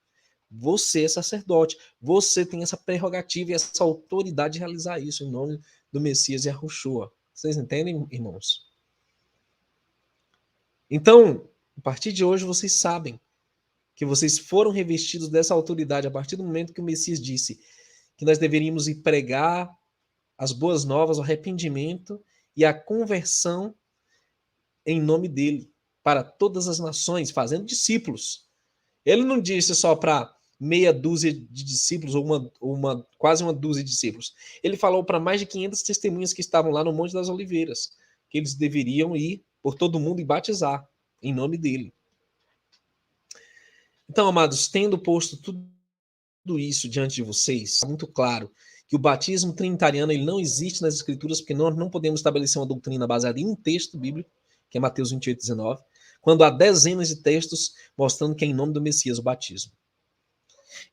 Você é sacerdote. Você tem essa prerrogativa e essa autoridade de realizar isso em nome do Messias Yahushua. Vocês entendem, irmãos? Então, a partir de hoje, vocês sabem que vocês foram revestidos dessa autoridade a partir do momento que o Messias disse que nós deveríamos ir pregar as boas novas, o arrependimento e a conversão em nome dele para todas as nações, fazendo discípulos. Ele não disse só para meia dúzia de discípulos ou quase uma dúzia de discípulos. Ele falou para mais de 500 testemunhas que estavam lá no Monte das Oliveiras, que eles deveriam ir por todo mundo e batizar em nome dele. Então, amados, tendo posto tudo isso diante de vocês, é muito claro que o batismo trinitariano ele não existe nas escrituras, porque nós não podemos estabelecer uma doutrina baseada em um texto bíblico, que é Mateus 28, 19, quando há dezenas de textos mostrando que é em nome do Messias o batismo.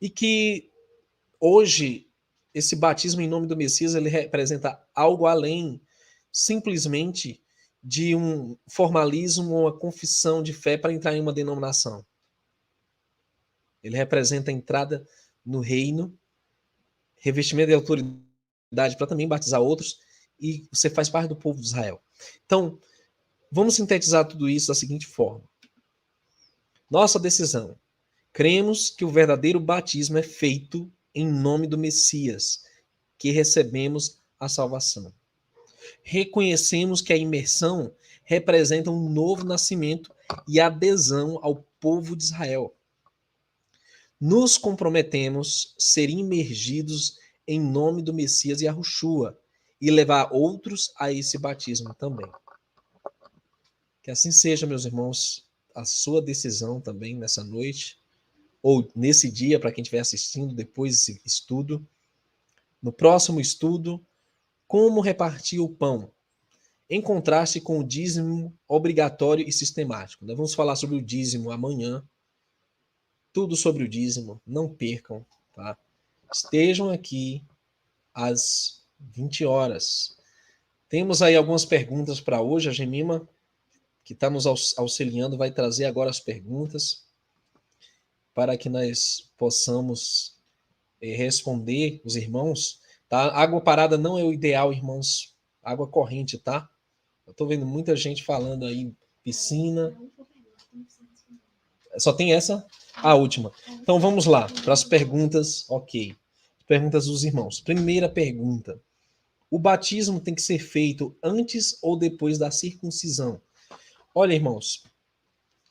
E que hoje esse batismo em nome do Messias ele representa algo além simplesmente de um formalismo ou uma confissão de fé para entrar em uma denominação. Ele representa a entrada no reino, revestimento de autoridade para também batizar outros, e você faz parte do povo de Israel. Então, vamos sintetizar tudo isso da seguinte forma. Nossa decisão. Cremos que o verdadeiro batismo é feito em nome do Messias, que recebemos a salvação. Reconhecemos que a imersão representa um novo nascimento e adesão ao povo de Israel. Nos comprometemos a ser imergidos em nome do Messias Yahushua e levar outros a esse batismo também. Que assim seja, meus irmãos, a sua decisão também nessa noite, ou nesse dia, para quem estiver assistindo depois desse estudo. No próximo estudo, como repartir o pão, em contraste com o dízimo obrigatório e sistemático. Nós vamos falar sobre o dízimo amanhã, tudo sobre o dízimo, não percam, tá? Estejam aqui às 20 horas. Temos aí algumas perguntas para hoje. A Gemima, que está nos auxiliando, vai trazer agora as perguntas para que nós possamos responder os irmãos. Tá? Água parada não é o ideal, irmãos. Água corrente, tá? Eu estou vendo muita gente falando aí, piscina. Só tem essa? A última. Então vamos lá, para as perguntas, ok. Perguntas dos irmãos. Primeira pergunta. O batismo tem que ser feito antes ou depois da circuncisão? Olha, irmãos,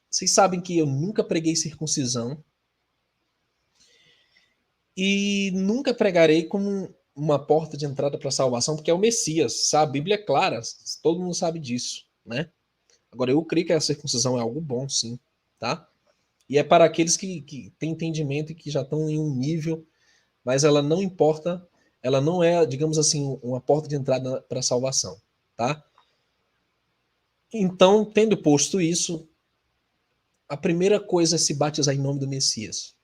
vocês sabem que eu nunca preguei circuncisão e nunca pregarei como uma porta de entrada para a salvação, porque é o Messias, sabe? A Bíblia é clara, todo mundo sabe disso, né? Agora, eu creio que a circuncisão é algo bom, sim, tá? E é para aqueles que têm entendimento e que já estão em um nível, mas ela não importa, ela não é, digamos assim, uma porta de entrada para a salvação, tá? Então, tendo posto isso, a primeira coisa é se batizar em nome do Messias.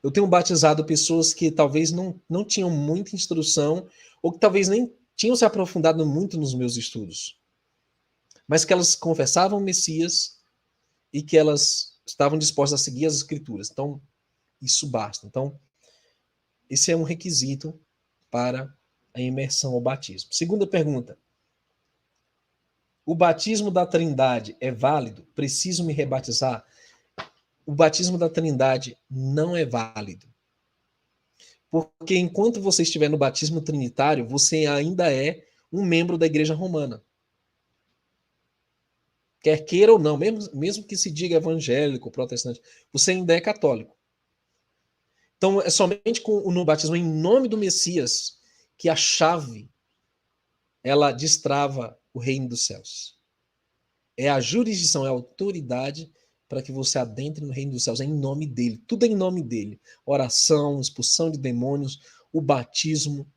Eu tenho batizado pessoas que talvez não tinham muita instrução, ou que talvez nem tinham se aprofundado muito nos meus estudos, mas que elas confessavam o Messias e que elas estavam dispostas a seguir as Escrituras. Então, isso basta. Então, esse é um requisito para a imersão ao batismo. Segunda pergunta. O batismo da Trindade é válido? Preciso me rebatizar? O batismo da Trindade não é válido. Porque enquanto você estiver no batismo trinitário, você ainda é um membro da Igreja Romana. Quer queira ou não, mesmo que se diga evangélico, protestante, você ainda é católico. Então, é somente no batismo em nome do Messias que a chave ela destrava o reino dos céus. É a jurisdição, é a autoridade para que você adentre no reino dos céus. É em nome dele, tudo é em nome dele. Oração, expulsão de demônios, o batismo,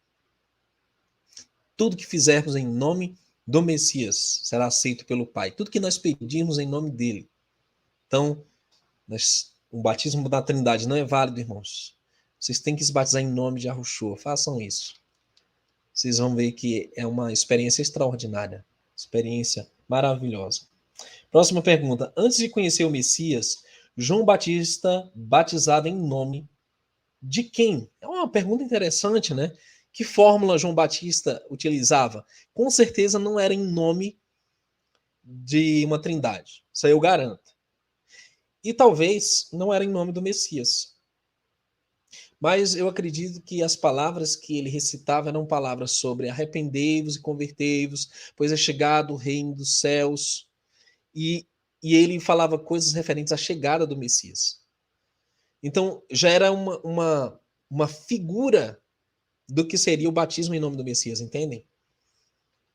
tudo que fizermos em nome do Messias será aceito pelo Pai. Tudo que nós pedirmos em nome dele. Então, o batismo da Trindade não é válido, irmãos. Vocês têm que se batizar em nome de Yahushua. Façam isso. Vocês vão ver que é uma experiência extraordinária. Experiência maravilhosa. Próxima pergunta. Antes de conhecer o Messias, João Batista batizava em nome de quem? É uma pergunta interessante, né? Que fórmula João Batista utilizava? Com certeza não era em nome de uma trindade. Isso aí eu garanto. E talvez não era em nome do Messias. Mas eu acredito que as palavras que ele recitava eram palavras sobre arrependei-vos e convertei-vos, pois é chegado o reino dos céus. E ele falava coisas referentes à chegada do Messias. Então, já era uma figura do que seria o batismo em nome do Messias, entendem?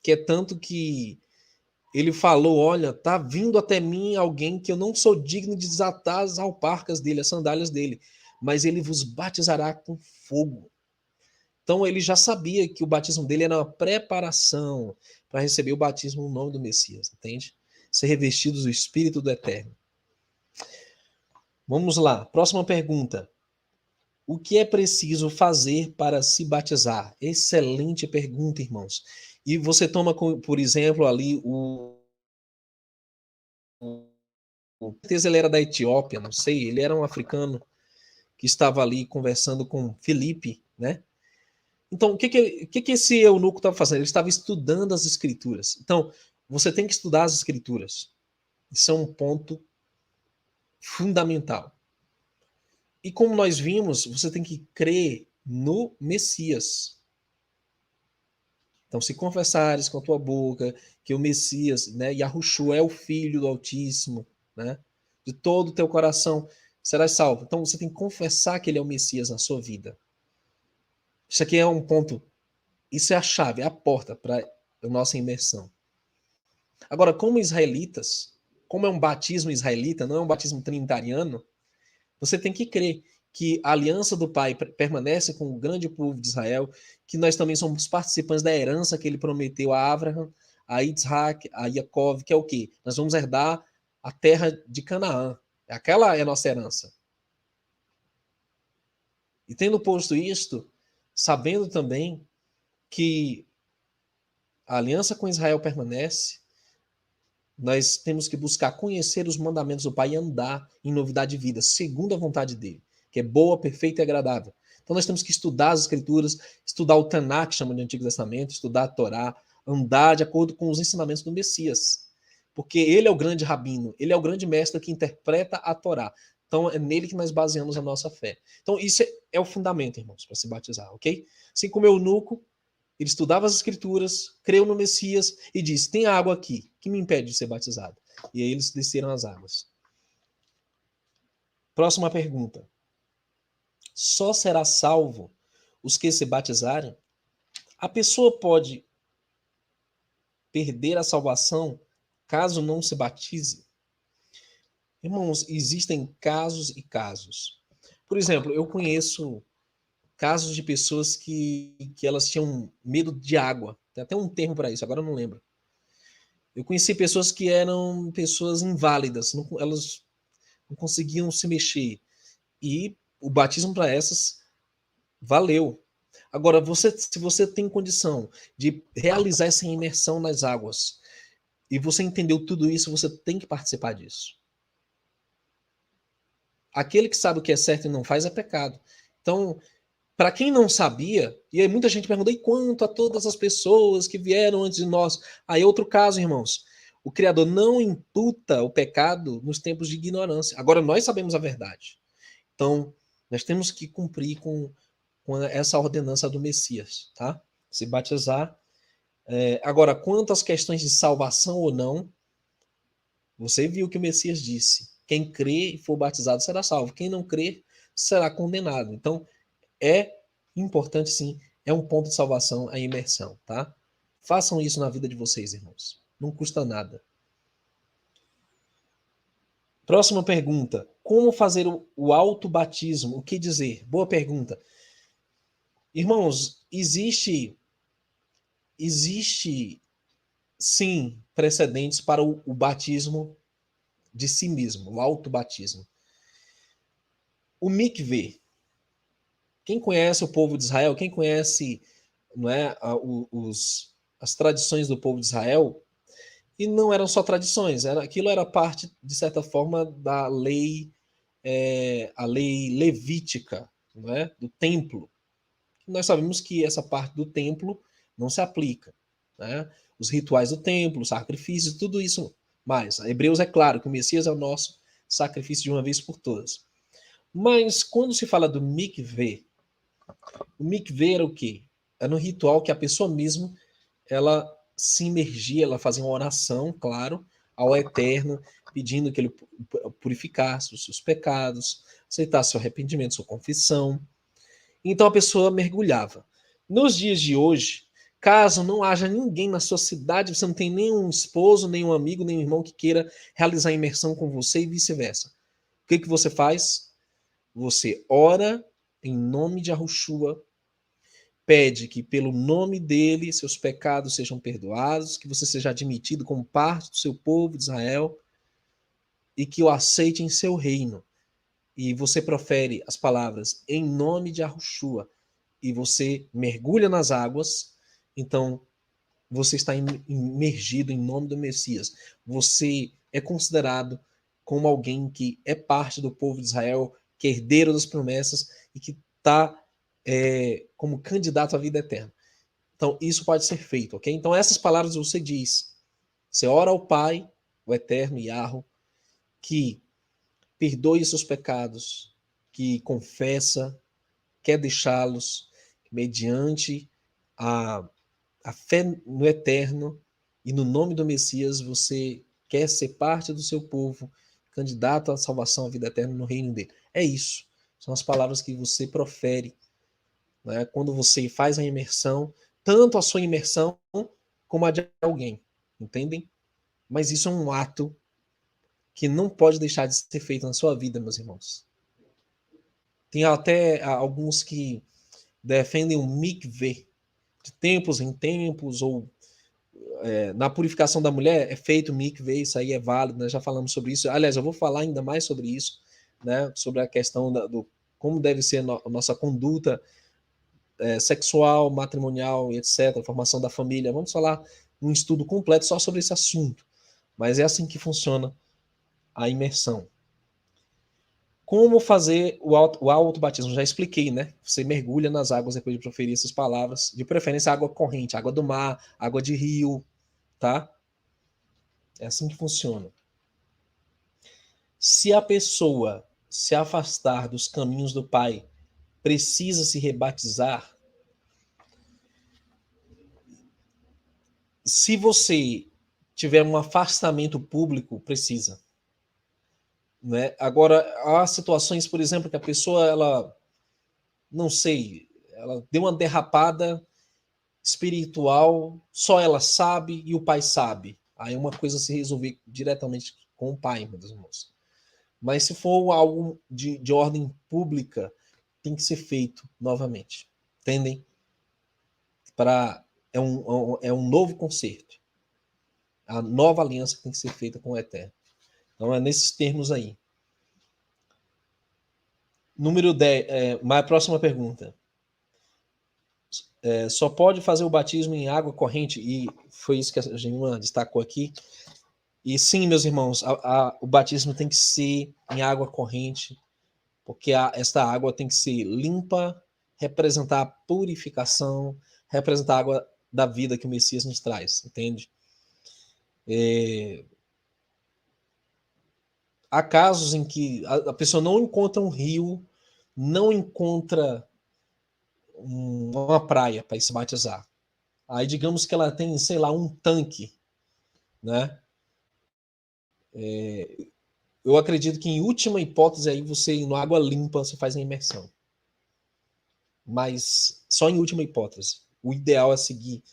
Que é tanto que ele falou, olha, tá vindo até mim alguém que eu não sou digno de desatar as alparcas dele, as sandálias dele, mas ele vos batizará com fogo. Então ele já sabia que o batismo dele era uma preparação para receber o batismo no nome do Messias, entende? Ser revestidos do Espírito do Eterno. Vamos lá, próxima pergunta. O que é preciso fazer para se batizar? Excelente pergunta, irmãos. E você toma, por exemplo, ali com certeza ele era da Etiópia, não sei, ele era um africano que estava ali conversando com Filipe, né? Então, o que esse eunuco estava fazendo? Ele estava estudando as escrituras. Então, você tem que estudar as escrituras. Isso é um ponto fundamental. E como nós vimos, você tem que crer no Messias. Então, se confessares com a tua boca que o Messias, né, Yahushua é o Filho do Altíssimo, né, de todo o teu coração serás salvo. Então, você tem que confessar que ele é o Messias na sua vida. Isso aqui é um ponto, isso é a chave, é a porta para a nossa imersão. Agora, como israelitas, como é um batismo israelita, não é um batismo trinitariano, você tem que crer que a aliança do Pai permanece com o grande povo de Israel, que nós também somos participantes da herança que ele prometeu a Abraham, a Isaac, a Jacob, que é o quê? Nós vamos herdar a terra de Canaã. Aquela é a nossa herança. E tendo posto isto, sabendo também que A aliança com Israel permanece. Nós temos que buscar conhecer os mandamentos do Pai e andar em novidade de vida, segundo a vontade dele, que é boa, perfeita e agradável. Então nós temos que estudar as Escrituras, estudar o Tanakh, que chama de Antigo Testamento, estudar a Torá, andar de acordo com os ensinamentos do Messias. Porque ele é o grande rabino, ele é o grande mestre que interpreta a Torá. Então é nele que nós baseamos a nossa fé. Então isso é o fundamento, irmãos, para se batizar, ok? Assim como o eunuco, ele estudava as escrituras, creu no Messias e disse: tem água aqui, que me impede de ser batizado? E aí eles desceram as águas. Próxima pergunta. Só será salvo os que se batizarem? A pessoa pode perder a salvação caso não se batize? Irmãos, existem casos e casos. Por exemplo, eu conheço casos de pessoas que elas tinham medo de água. Tem até um termo para isso, agora eu não lembro. Eu conheci pessoas que eram pessoas inválidas, elas não conseguiam se mexer. E o batismo para essas valeu. Agora, se você tem condição de realizar essa imersão nas águas e você entendeu tudo isso, você tem que participar disso. Aquele que sabe o que é certo e não faz é pecado. Então, para quem não sabia, e aí muita gente pergunta, e quanto a todas as pessoas que vieram antes de nós? Aí outro caso, irmãos. O Criador não imputa o pecado nos tempos de ignorância. Agora nós sabemos a verdade. Então, nós temos que cumprir com essa ordenança do Messias, tá? Se batizar. Agora, quanto às questões de salvação ou não, você viu o que o Messias disse. Quem crê e for batizado será salvo. Quem não crê será condenado. Então, é importante sim, é um ponto de salvação a imersão, tá? Façam isso na vida de vocês, irmãos. Não custa nada. Próxima pergunta. Como fazer o autobatismo? O que dizer? Boa pergunta. Irmãos, existe sim precedentes para o batismo de si mesmo, o autobatismo. O mikveh. Quem conhece o povo de Israel, quem conhece, não é, as tradições do povo de Israel, e não eram só tradições, aquilo era parte, de certa forma, da lei, a lei levítica, não é, do templo. Nós sabemos que essa parte do templo não se aplica, né? Os rituais do templo, os sacrifícios, tudo isso mais. A Hebreus é claro que o Messias é o nosso sacrifício de uma vez por todas. Mas quando se fala do mikveh, o mikveh era o quê? Era um ritual que a pessoa mesmo ela se imergia, ela fazia uma oração, claro, ao Eterno, pedindo que ele purificasse os seus pecados, aceitasse seu arrependimento, sua confissão. Então a pessoa mergulhava. Nos dias de hoje, caso não haja ninguém na sua cidade, você não tem nenhum esposo, nenhum amigo, nenhum irmão que queira realizar a imersão com você e vice-versa. O que você faz? Você ora em nome de Yahushua, pede que pelo nome dele seus pecados sejam perdoados, que você seja admitido como parte do seu povo de Israel e que o aceite em seu reino. E você profere as palavras em nome de Yahushua e você mergulha nas águas, então você está imergido em nome do Messias. Você é considerado como alguém que é parte do povo de Israel, que é herdeiro das promessas e que está como candidato à vida eterna. Então, isso pode ser feito, ok? Então, essas palavras você diz. Você ora ao Pai, o Eterno, Yahweh, que perdoe seus pecados, que confessa, quer deixá-los, mediante a fé no Eterno e no nome do Messias, você quer ser parte do seu povo, candidato à salvação, à vida eterna no reino dele. É isso. São as palavras que você profere, né, quando você faz a imersão, tanto a sua imersão como a de alguém. Entendem? Mas isso é um ato que não pode deixar de ser feito na sua vida, meus irmãos. Tem até alguns que defendem o mikveh, de tempos em tempos, ou na purificação da mulher é feito o mikveh, isso aí é válido, nós já falamos sobre isso. Aliás, eu vou falar ainda mais sobre isso, né, sobre a questão do como deve ser a nossa conduta sexual, matrimonial, etc., formação da família. Vamos falar um estudo completo só sobre esse assunto. Mas é assim que funciona a imersão. Como fazer o autobatismo? Já expliquei, né? Você mergulha nas águas depois de proferir essas palavras, de preferência água corrente, água do mar, água de rio, tá? É assim que funciona. Se a pessoa se afastar dos caminhos do Pai, precisa se rebatizar. Se você tiver um afastamento público, precisa. Né? Agora, há situações, por exemplo, que a pessoa, ela, não sei, ela deu uma derrapada espiritual, só ela sabe e o pai sabe. Aí uma coisa se resolver diretamente com o pai, meus irmãos. Mas se for algo de ordem pública, tem que ser feito novamente. Entendem? É um novo concerto. A nova aliança tem que ser feita com o Eterno. Então é nesses termos aí. Número 10, a próxima pergunta. Só pode fazer o batismo em água corrente, e foi isso que a Gemima destacou aqui. E sim, meus irmãos, o batismo tem que ser em água corrente, porque esta água tem que ser limpa, representar a purificação, representar a água da vida que o Messias nos traz, entende? Há casos em que a pessoa não encontra um rio, não encontra uma praia para se batizar. Aí digamos que ela tem, sei lá, um tanque, né? Eu acredito que em última hipótese aí você indo água limpa você faz a imersão. Mas só em última hipótese. O ideal é seguir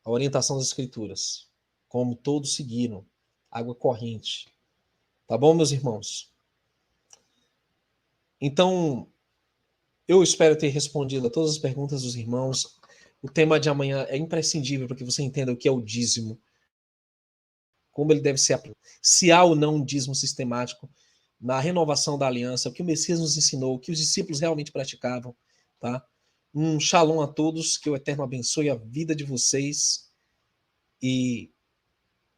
a orientação das escrituras, como todos seguiram, água corrente. Tá bom, meus irmãos? Então, eu espero ter respondido a todas as perguntas dos irmãos. O tema de amanhã é imprescindível para que você entenda o que é o dízimo, como ele deve ser aplicado, se há ou não um dízimo sistemático na renovação da aliança, o que o Messias nos ensinou, o que os discípulos realmente praticavam, tá? Um shalom a todos, que o Eterno abençoe a vida de vocês e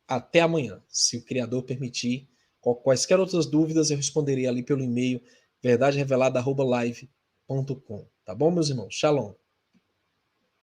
até amanhã, se o Criador permitir. Quaisquer outras dúvidas eu responderei ali pelo e-mail verdaderevelada@live.com. Tá bom, meus irmãos? Shalom.